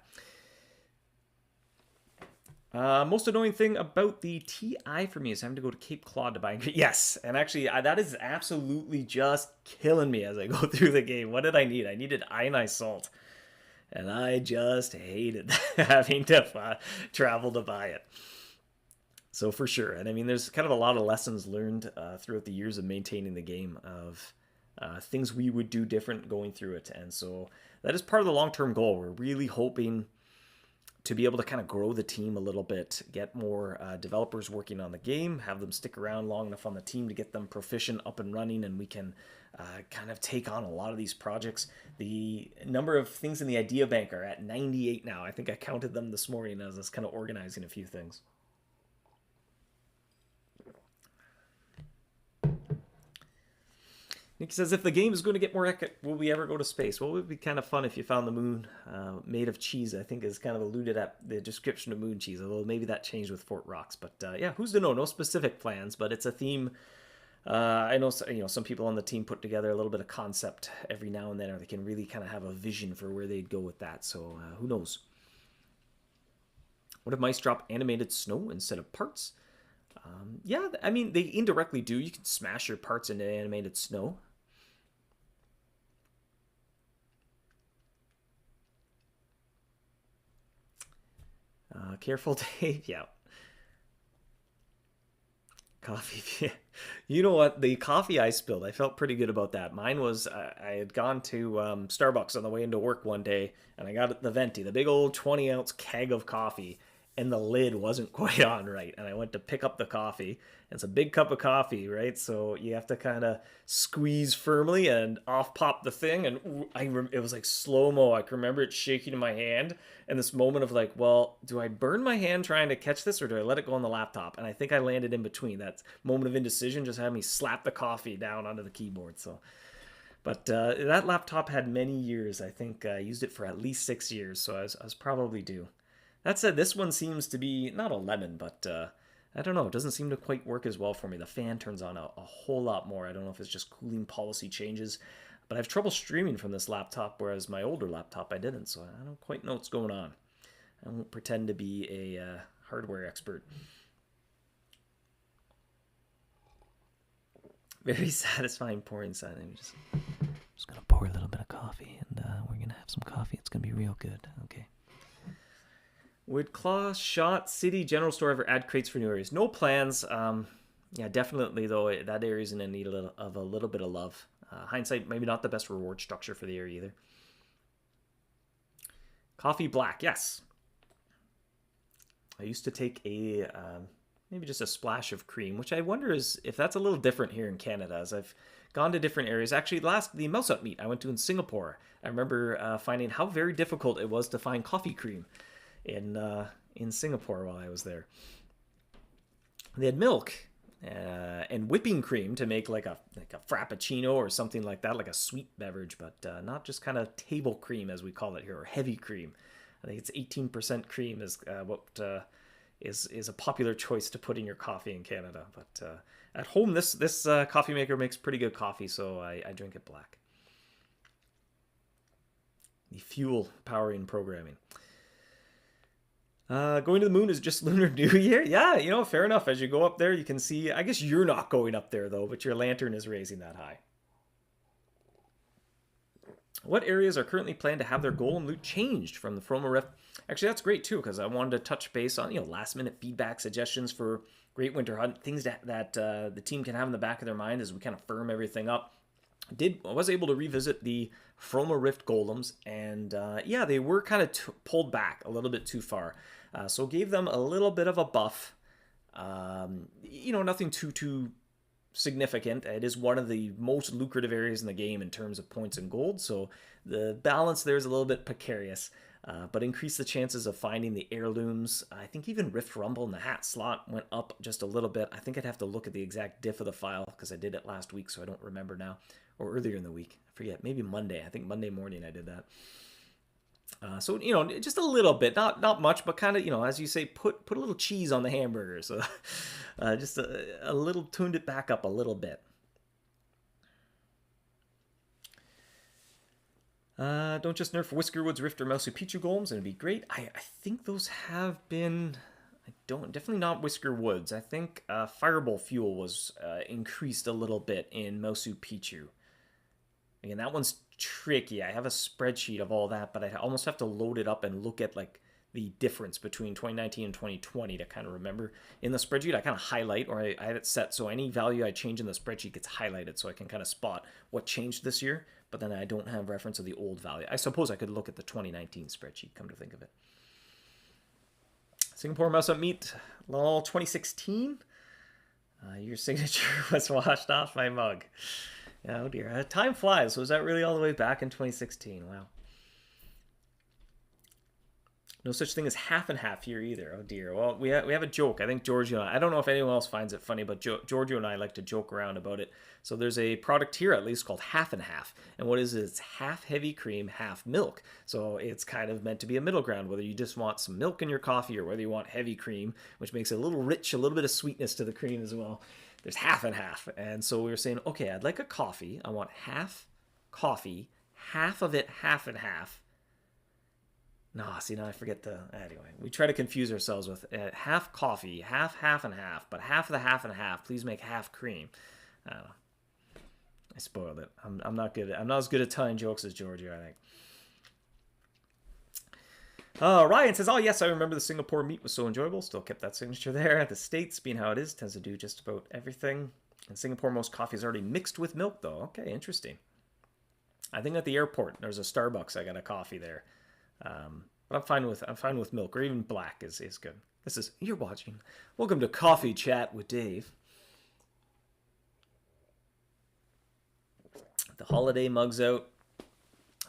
Most annoying thing about the TI for me is having to go to Cape Claude to buy ingredients. Yes, and actually that is absolutely just killing me as I go through the game. What did I need? I needed ionized salt, and I just hated having to travel to buy it. So for sure, and I mean, there's kind of a lot of lessons learned throughout the years of maintaining the game of things we would do different going through it, and so that is part of the long-term goal. We're really hoping to be able to kind of grow the team a little bit, get more developers working on the game, have them stick around long enough on the team to get them proficient, up and running, and we can kind of take on a lot of these projects. The number of things in the idea bank are at 98 now. I think I counted them this morning as I was kind of organizing a few things. Nick says, if the game is going to get more epic, will we ever go to space? Well, it would be kind of fun if you found the moon made of cheese, I think is kind of alluded at the description of moon cheese, although maybe that changed with Fort Rocks. But yeah, who's to know? No specific plans, but it's a theme. I know, some people on the team put together a little bit of concept every now and then, or they can really kind of have a vision for where they'd go with that. So who knows? What if mice drop animated snow instead of parts? Yeah, I mean, they indirectly do. You can smash your parts into animated snow. Careful, Dave. Yeah. Coffee. You know what? The coffee I spilled, I felt pretty good about that. Mine was, I had gone to Starbucks on the way into work one day, and I got the venti, the big old 20-ounce keg of coffee, and the lid wasn't quite on right. And I went to pick up the coffee. It's a big cup of coffee, right? So you have to kind of squeeze firmly, and off popped the thing. And it was like slow-mo. I can remember it shaking in my hand, and this moment of like, well, do I burn my hand trying to catch this, or do I let it go on the laptop? And I think I landed in between. That moment of indecision just had me slap the coffee down onto the keyboard. So, but that laptop had many years. I think I used it for at least 6 years, so I was probably due. That said, this one seems to be not a lemon, but I don't know. It doesn't seem to quite work as well for me. The fan turns on a whole lot more. I don't know if it's just cooling policy changes, but I have trouble streaming from this laptop, whereas my older laptop I didn't, so I don't quite know what's going on. I won't pretend to be a hardware expert. Very satisfying pouring sound. I'm just going to pour a little bit of coffee, and we're going to have some coffee. It's going to be real good. Okay. Would Claw Shot City General Store ever add crates for new areas? No plans. Yeah, definitely, though, that area is in need of a little bit of love. Hindsight, maybe not the best reward structure for the area either. Coffee black, yes. I used to take a maybe just a splash of cream, which I wonder if that's a little different here in Canada, as I've gone to different areas. Actually, the MouseHunt meet I went to in Singapore, I remember finding how very difficult it was to find coffee cream in Singapore while I was there. They had milk and whipping cream to make like a frappuccino or something like that, like a sweet beverage, but not just kind of table cream as we call it here, or heavy cream. I think it's 18% cream is what is a popular choice to put in your coffee in Canada. But at home, this coffee maker makes pretty good coffee, so I drink it black. The fuel powering programming. Going to the moon is just Lunar New Year? Yeah, fair enough. As you go up there, you can see, I guess you're not going up there, though, but your lantern is raising that high. What areas are currently planned to have their golem loot changed from the Froma Rift? Actually, that's great, too, because I wanted to touch base on, last-minute feedback, suggestions for Great Winter Hunt, things that the team can have in the back of their mind as we kind of firm everything up. I was able to revisit the Froma Rift golems, and yeah, they were kind of pulled back a little bit too far. So gave them a little bit of a buff. Nothing too significant. It is one of the most lucrative areas in the game in terms of points and gold, so the balance there is a little bit precarious. But increased the chances of finding the heirlooms. I think even Rift Rumble in the hat slot went up just a little bit. I think I'd have to look at the exact diff of the file because I did it last week, so I don't remember now. Or earlier in the week. I forget. Maybe Monday. I think Monday morning I did that. So, just a little bit. Not much, but kind of, as you say, put a little cheese on the hamburger. So just a little, tuned it back up a little bit. Don't just nerf Whiskerwood's Rift or Mousy Pichu golems, and it'd be great. I think those have been... definitely not Whiskerwood's. I think Fireball Fuel was increased a little bit in Mousy Pichu. Again, that one's tricky. I have a spreadsheet of all that, but I almost have to load it up and look at like the difference between 2019 and 2020 to kind of remember. In the spreadsheet, I kind of highlight, or I have it set so any value I change in the spreadsheet gets highlighted so I can kind of spot what changed this year, but then I don't have reference of the old value. I suppose I could look at the 2019 spreadsheet, come to think of it. Singapore MouseHunt meet, lol, 2016. Your signature was washed off my mug. Oh dear, time flies. Was that really all the way back in 2016? Wow. No such thing as half and half here either. Oh dear. Well, we have a joke. I think Giorgio and I don't know if anyone else finds it funny, but Giorgio and I like to joke around about it. So there's a product here at least called Half and Half. And what is it? It's half heavy cream, half milk. So it's kind of meant to be a middle ground, whether you just want some milk in your coffee or whether you want heavy cream, which makes it a little rich, a little bit of sweetness to the cream as well. There's half and half. And so we were saying, okay, I'd like a coffee. I want half coffee, half of it half and half. No, see, now I forget anyway, we try to confuse ourselves with half coffee, half and half, but half of the half and half, please make half cream. I don't know. I spoiled it. I'm not good. I'm not as good at telling jokes as Georgia, I think. Ryan says, oh yes, I remember the Singapore meet was so enjoyable. Still kept that signature there. The States, being how it is, tends to do just about everything. In Singapore, most coffee is already mixed with milk, though. Okay, interesting. I think at the airport, there's a Starbucks. I got a coffee there. But I'm fine with milk, or even black is good. This is you're watching. Welcome to Coffee Chat with Dave. The holiday mugs out.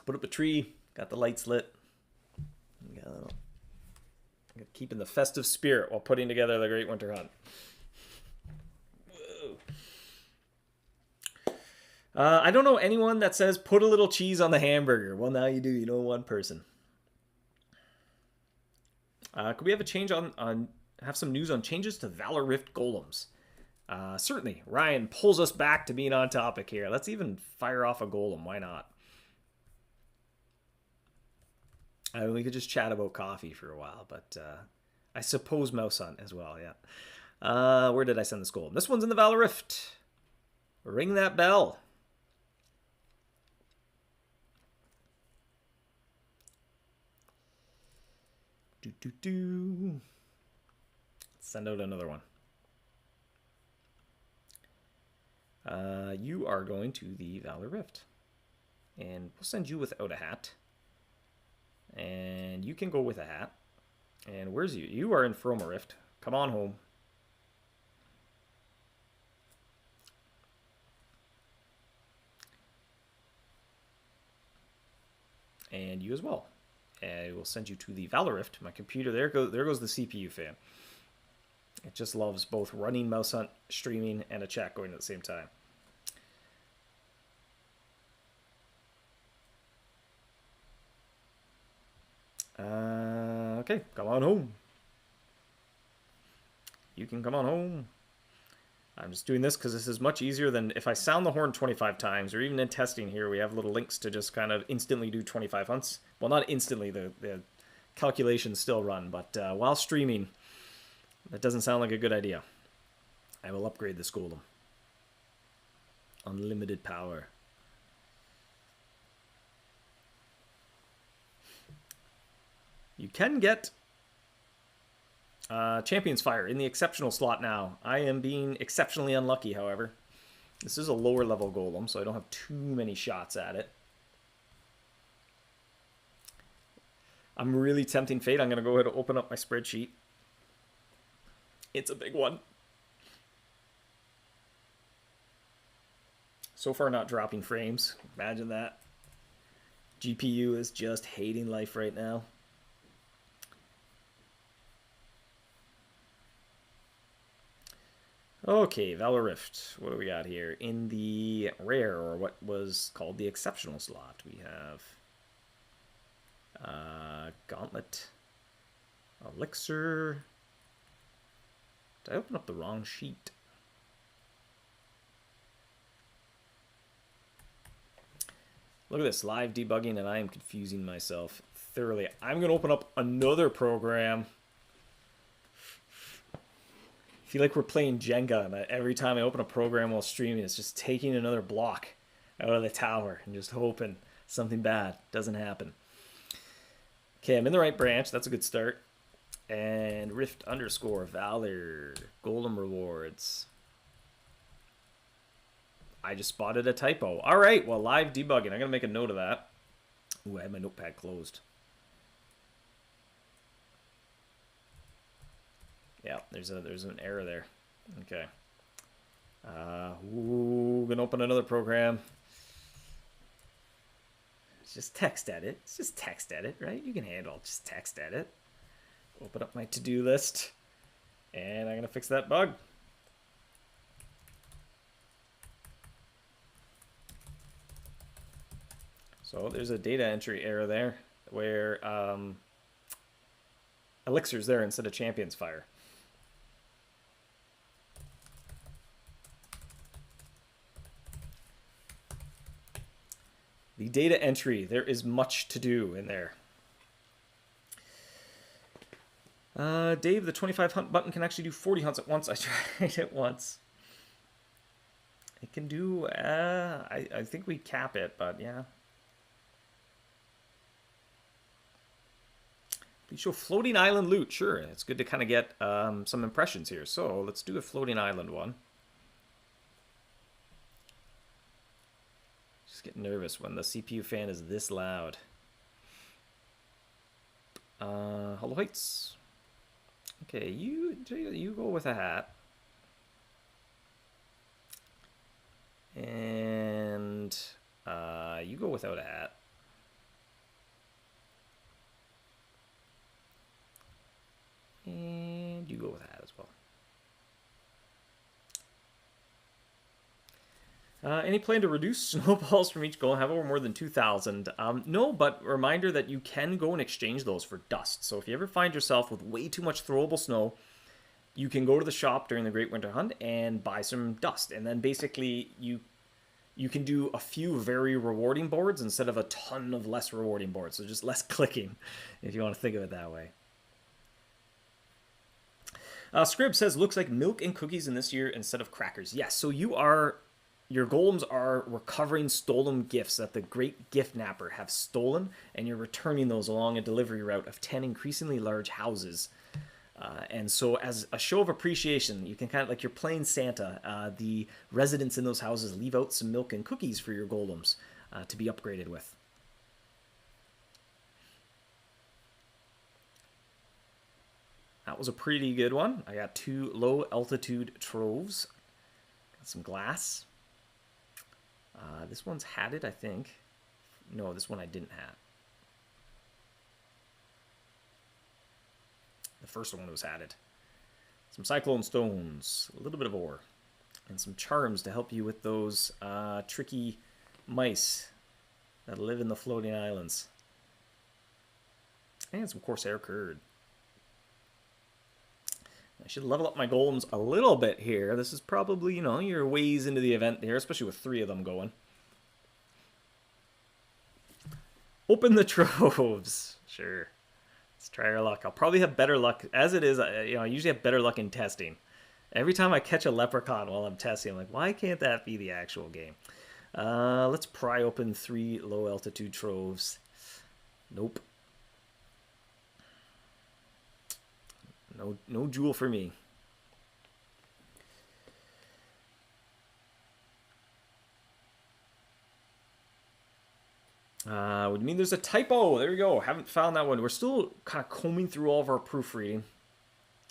Put up a tree. Got the lights lit. Keeping the festive spirit while putting together the Great Winter Hunt. I don't know anyone that says put a little cheese on the hamburger. Well, now you do. You know one person. Could we have a change on have some news on changes to Valor Rift Golems? Certainly. Ryan pulls us back to being on topic here. Let's even fire off a Golem. Why not? We could just chat about coffee for a while, but I suppose MouseHunt as well, yeah. Where did I send this Golem? This one's in the Valor Rift. Ring that bell. Let's send out another one. You are going to the Valor Rift. And we'll send you without a hat. And you can go with a hat. And where's you? You are in Froma Rift. Come on home. And you as well. I will send you to the Valor Rift. My computer, there goes the CPU fan. It just loves both running MouseHunt, streaming, and a chat going at the same time. Okay, come on home. You can come on home. I'm just doing this because this is much easier than if I sound the horn 25 times, or even in testing here, we have little links to just kind of instantly do 25 hunts. Well, not instantly, the calculations still run, but while streaming, that doesn't sound like a good idea. I will upgrade this Golem. Unlimited power. You can get Champion's Fire in the exceptional slot now. I am being exceptionally unlucky, however. This is a lower level Golem, so I don't have too many shots at it. I'm really tempting fate. I'm going to go ahead and open up my spreadsheet. It's a big one. So far not dropping frames. Imagine that. GPU is just hating life right now. Okay, Valor Rift. What do we got here? In the rare, or what was called the exceptional slot, we have Gauntlet, Elixir. Did I open up the wrong sheet? Look at this, live debugging, and I am confusing myself thoroughly. I'm going to open up another program. I feel like we're playing Jenga, and every time I open a program while streaming, it's just taking another block out of the tower and just hoping something bad doesn't happen. Okay, I'm in the right branch. That's a good start. And Rift _ Valor, Golem rewards. I just spotted a typo. All right, well, live debugging. I'm going to make a note of that. Ooh, I had my notepad closed. Yeah, there's an error there. Okay. Gonna open another program. It's just text edit. It's just text edit, right? You can handle just text edit. Open up my to-do list, and I'm gonna fix that bug. So there's a data entry error there where Elixir's there instead of Champion's Fire. The data entry, there is much to do in there. Dave, the 25 hunt button can actually do 40 hunts at once. I tried it once. It can do, I think we cap it, but yeah. Please show floating island loot. Sure, it's good to kind of get some impressions here. So let's do a floating island one. Just get nervous when the CPU fan is this loud. Hollow Heights. Okay, you go with a hat. And you go without a hat. And you go with a hat as well. Any plan to reduce snowballs from each golem? Have over more than 2,000? No, but reminder that you can go and exchange those for dust. So if you ever find yourself with way too much throwable snow, you can go to the shop during the Great Winter Hunt and buy some dust. And then basically you can do a few very rewarding boards instead of a ton of less rewarding boards. So just less clicking, if you want to think of it that way. Scrib says, looks like milk and cookies in this year instead of crackers. Yes, so your golems are recovering stolen gifts that the great gift napper have stolen, and you're returning those along a delivery route of 10 increasingly large houses. And so as a show of appreciation, you can kind of, like you're playing Santa, the residents in those houses leave out some milk and cookies for your golems to be upgraded with. That was a pretty good one. I got 2 low altitude troves. Got some glass. This one's hatted, I think. No, this one I didn't hat. The first one was hatted. Some cyclone stones, a little bit of ore, and some charms to help you with those tricky mice that live in the floating islands. And some Corsair curd. I should level up my golems a little bit here. This is probably, you know, you're ways into the event here, especially with 3 of them going. Open the troves. Sure. Let's try our luck. I'll probably have better luck. As it is, I usually have better luck in testing. Every time I catch a leprechaun while I'm testing, I'm like, why can't that be the actual game? Let's pry open 3 low altitude troves. Nope. No jewel for me. Would mean there's a typo. There we go. Haven't found that one. We're still kind of combing through all of our proofreading.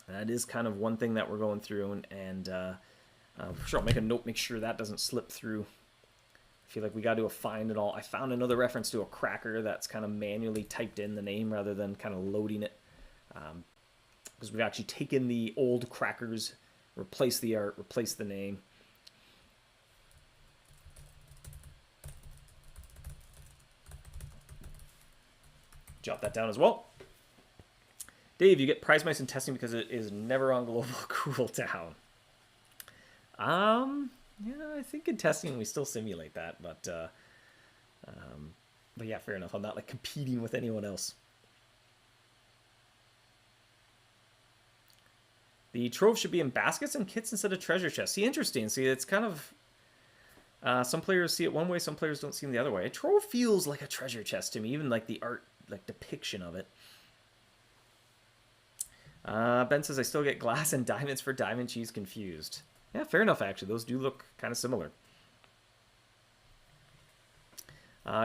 That is kind of one thing that we're going through, and for sure I'll make a note, make sure that doesn't slip through. I feel like we got to do a find and all. I found another reference to a cracker that's kind of manually typed in the name rather than kind of loading it. Because we've actually taken the old crackers, replaced the art, replaced the name. Jot that down as well. Dave, you get prize mice in testing because it is never on global cooldown. Yeah, I think in testing we still simulate that, but yeah, fair enough. I'm not like competing with anyone else. The trove should be in baskets and kits instead of treasure chests. See, interesting. See, it's kind of... some players see it one way, some players don't see it the other way. A trove feels like a treasure chest to me, even like the art, like depiction of it. Ben says, I still get glass and diamonds for diamond cheese confused. Yeah, fair enough, actually. Those do look kind of similar.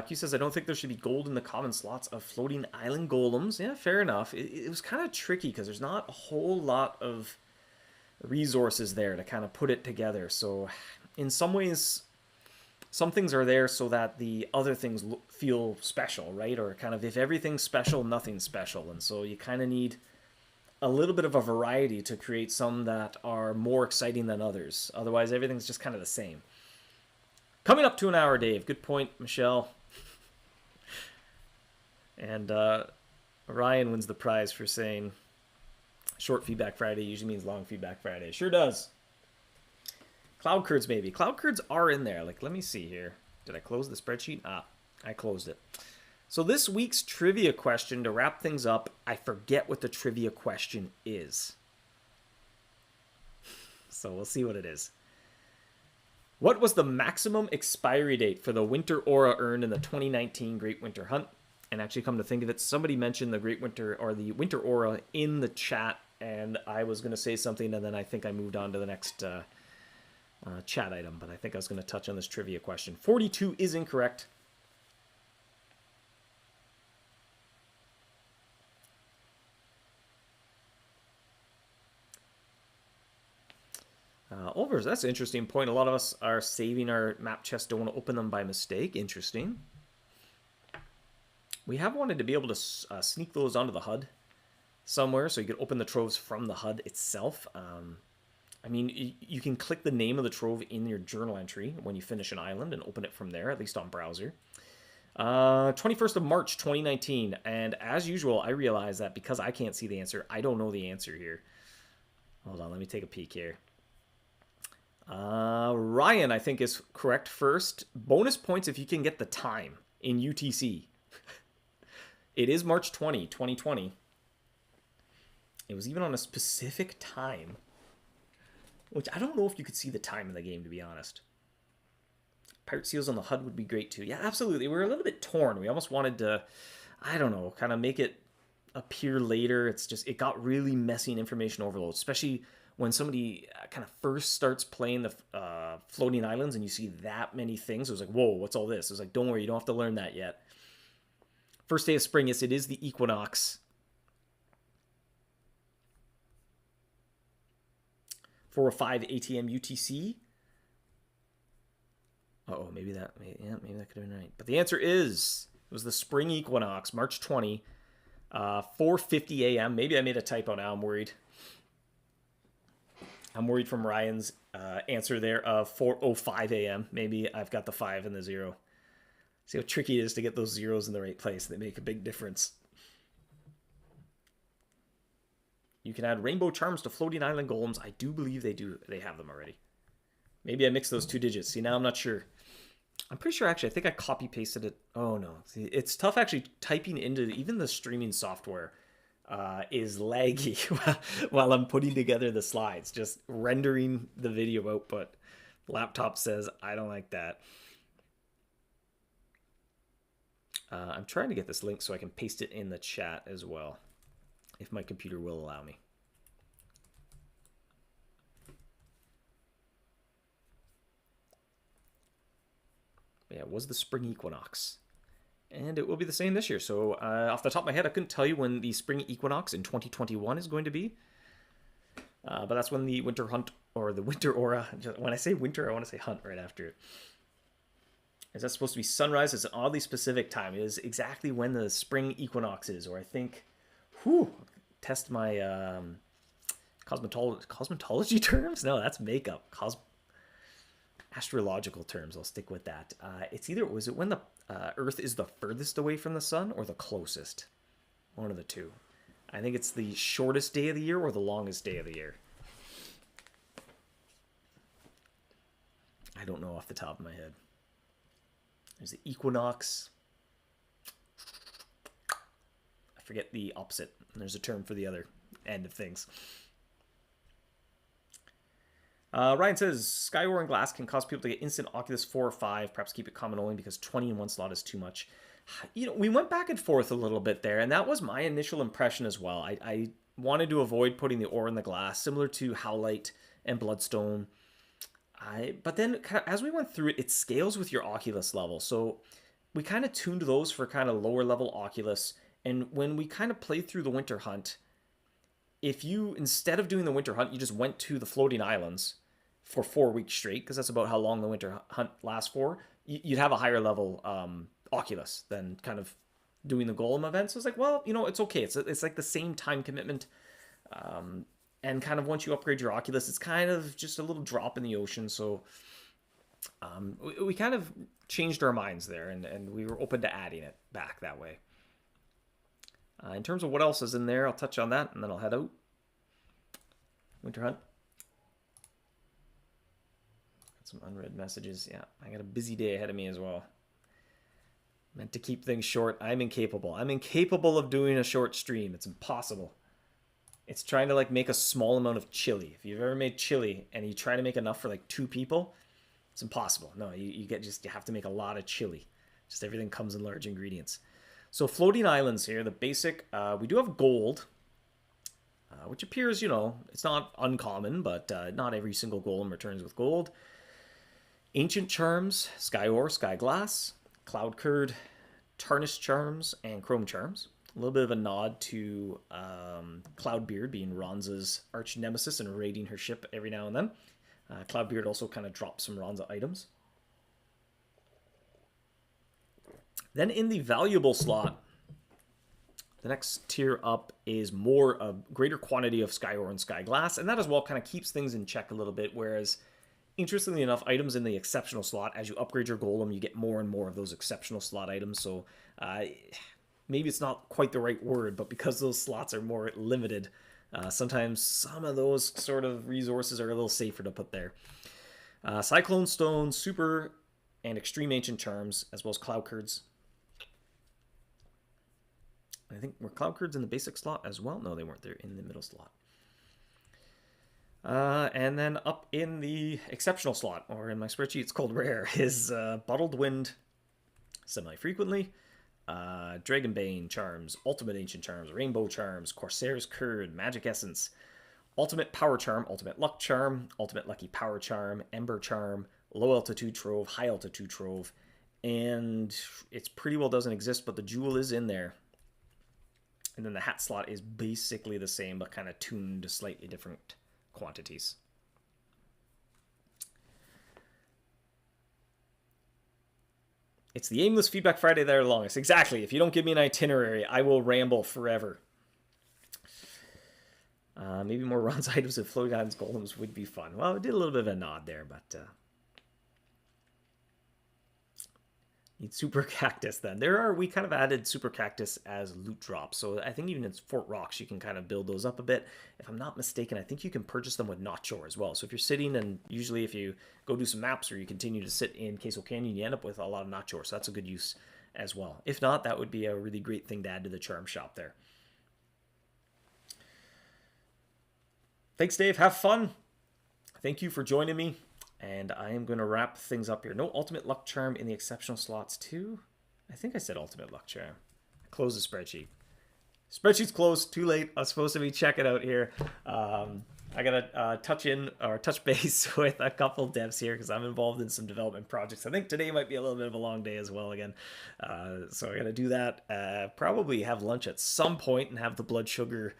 Q says, I don't think there should be gold in the common slots of floating island golems. Yeah, fair enough. It was kind of tricky because there's not a whole lot of resources there to kind of put it together. So in some ways, some things are there so that the other things feel special, right? Or kind of if everything's special, nothing's special. And so you kind of need a little bit of a variety to create some that are more exciting than others. Otherwise, everything's just kind of the same. Coming up to an hour, Dave. Good point, Michelle. And Ryan wins the prize for saying short feedback Friday usually means long feedback Friday. Sure does. Cloud curds, maybe. Cloud curds are in there. Like, let me see here. Did I close the spreadsheet? Ah, I closed it. So this week's trivia question, to wrap things up, I forget what the trivia question is. So we'll see what it is. What was the maximum expiry date for the Winter Aura earned in the 2019 Great Winter Hunt? And actually, come to think of it, somebody mentioned the Great Winter or the Winter Aura in the chat, and I was going to say something, and then I think I moved on to the next chat item. But I think I was going to touch on this trivia question. 42 is incorrect. Overs, that's an interesting point. A lot of us are saving our map chests, don't want to open them by mistake. Interesting. We have wanted to be able to sneak those onto the HUD somewhere so you can open the troves from the HUD itself. I mean, you can click the name of the trove in your journal entry when you finish an island and open it from there, at least on browser. 21st of March, 2019. And as usual, I realize that because I can't see the answer, I don't know the answer here. Hold on, let me take a peek here. Ryan, I think, is correct first. Bonus points if you can get the time in UTC. It is March 20, 2020. It was even on a specific time, which I don't know if you could see the time in the game, to be honest. Pirate seals on the HUD would be great too. Yeah, absolutely. We're a little bit torn. We almost wanted to, I don't know, kind of make it appear later. It's just, it got really messy and information overload, especially when somebody kind of first starts playing the floating islands and you see that many things. It was like, whoa, what's all this? It was like, don't worry, you don't have to learn that yet. First day of spring, yes, it is the equinox. 4:05 ATM UTC. Uh-oh, maybe that could have been right. But the answer is, it was the spring equinox, March 20, 4:50 a.m. Maybe I made a typo now, I'm worried. I'm worried from Ryan's answer there of 4:05 a.m. Maybe I've got the 5 and the 0. See how tricky it is to get those zeros in the right place. They make a big difference. You can add rainbow charms to floating island golems. I do believe they do. They have them already. Maybe I mixed those 2 digits. See, now I'm not sure. I'm pretty sure, actually, I think I copy-pasted it. Oh, no. See, it's tough actually typing into even the streaming software is laggy while I'm putting together the slides. Just rendering the video output. Laptop says, I don't like that. I'm trying to get this link so I can paste it in the chat as well, if my computer will allow me. But yeah, it was the spring equinox. And it will be the same this year. So off the top of my head, I couldn't tell you when the spring equinox in 2021 is going to be. But that's when the winter hunt, or the winter aura, when I say winter, I want to say hunt right after it. Is that supposed to be sunrise? It's an oddly specific time. It is exactly when the spring equinox is, or I think, test my cosmetology terms? No, that's makeup. Astrological terms, I'll stick with that. It's either, was it when the Earth is the furthest away from the sun or the closest? One of the two. I think it's the shortest day of the year or the longest day of the year. I don't know off the top of my head. There's the equinox. I forget the opposite. There's a term for the other end of things. Ryan says, Skywar and Glass can cause people to get instant Oculus 4 or 5. Perhaps keep it common only because 20 in one slot is too much. You know, we went back and forth a little bit there, and that was my initial impression as well. I wanted to avoid putting the ore in the glass, similar to Howlite and Bloodstone. But then as we went through it, it scales with your Oculus level. So we kind of tuned those for kind of lower level Oculus. And when we kind of played through the Winter Hunt, if you, instead of doing the Winter Hunt, you just went to the floating islands for 4 weeks straight, because that's about how long the Winter Hunt lasts for, you'd have a higher level Oculus than kind of doing the Golem event. So it's like, well, you know, it's okay. It's like the same time commitment. And kind of once you upgrade your Oculus, it's kind of just a little drop in the ocean. So we kind of changed our minds there, and we were open to adding it back that way. In terms of what else is in there, I'll touch on that, and then I'll head out. Winter Hunt. Got some unread messages. Yeah, I got a busy day ahead of me as well. Meant to keep things short. I'm incapable. I'm incapable of doing a short stream. It's impossible. It's trying to like make a small amount of chili. If you've ever made chili and you try to make enough for like 2 people, it's impossible. No, you have to make a lot of chili. Just everything comes in large ingredients. So floating islands here, the basic, we do have gold, which appears, you know, it's not uncommon, but not every single golem returns with gold. Ancient charms, sky ore, sky glass, cloud curd, tarnished charms, and chrome charms. A little bit of a nod to Cloudbeard being Ronza's arch nemesis and raiding her ship every now and then. Cloudbeard also kind of drops some Ronza items. Then in the valuable slot, the next tier up is a greater quantity of Sky Ore and Sky Glass, and that as well kind of keeps things in check a little bit, whereas interestingly enough, items in the exceptional slot, as you upgrade your golem, you get more and more of those exceptional slot items, so maybe it's not quite the right word, but because those slots are more limited, sometimes some of those sort of resources are a little safer to put there. Cyclone Stone, Super and Extreme Ancient Charms, as well as Cloud Curds. I think were Cloud Curds in the basic slot as well? No, they weren't. They're in the middle slot. And then up in the exceptional slot, or in my spreadsheet it's called rare, is Bottled Wind semi-frequently, Dragonbane Charms, Ultimate Ancient Charms, Rainbow Charms, Corsair's Curd, Magic Essence, Ultimate Power Charm, Ultimate Luck Charm, Ultimate Lucky Power Charm, Ember Charm, Low Altitude Trove, High Altitude Trove, and it's pretty well doesn't exist, but the Jewel is in there. And then the hat slot is basically the same, but kind of tuned to slightly different quantities. It's the aimless Feedback Friday that are longest. Exactly. If you don't give me an itinerary, I will ramble forever. Maybe more Ron's items of Floating Islands Golems would be fun. Well, it did a little bit of a nod there, but need Super Cactus then. We kind of added Super Cactus as loot drops. So I think even in Fort Rocks, you can kind of build those up a bit. If I'm not mistaken, I think you can purchase them with Notchore as well. So if you're sitting, and usually if you go do some maps or you continue to sit in Queso Canyon, you end up with a lot of Notchore. So that's a good use as well. If not, that would be a really great thing to add to the charm shop there. Thanks, Dave. Have fun. Thank you for joining me. And I am going to wrap things up here. No Ultimate Luck Charm in the exceptional slots too. I think I said Ultimate Luck Charm. Close the spreadsheet. Spreadsheet's closed. Too late. I was supposed to be checking out here. I got to touch base with a couple devs here because I'm involved in some development projects. I think today might be a little bit of a long day as well again. So I got to do that. Probably have lunch at some point and have the blood sugar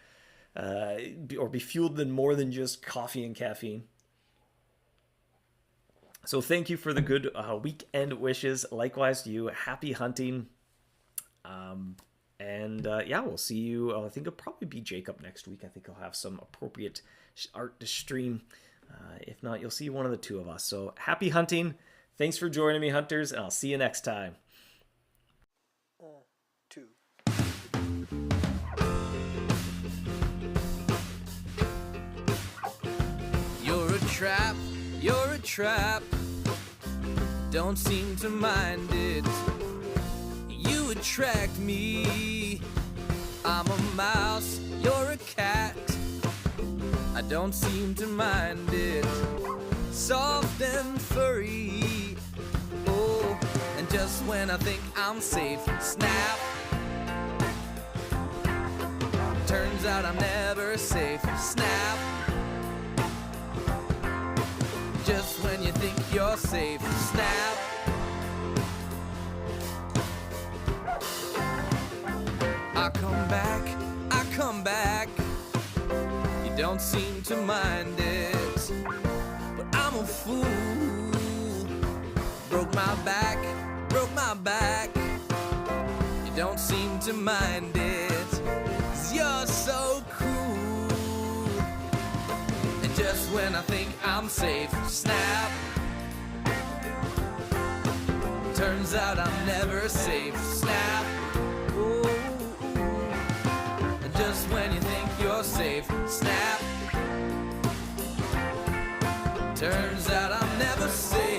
or be fueled in more than just coffee and caffeine. So thank you for the good weekend wishes. Likewise to you. Happy hunting. Yeah, we'll see you. I think it'll probably be Jacob next week. I think he'll have some appropriate art to stream. If not, you'll see one of the two of us. So happy hunting. Thanks for joining me, hunters, and I'll see you next time. 2. You're a trap. You're a trap, don't seem to mind it. You attract me. I'm a mouse, you're a cat. I don't seem to mind it. Soft and furry. Oh, and just when I think I'm safe, snap. Turns out I'm never safe, snap. Just when you think you're safe, snap. I come back. You don't seem to mind it, but I'm a fool. Broke my back. You don't seem to mind it, 'cause you're so cool. And just when I think I'm safe, snap. Turns out I'm never safe, snap. Ooh. And just when you think you're safe, snap. Turns out I'm never safe.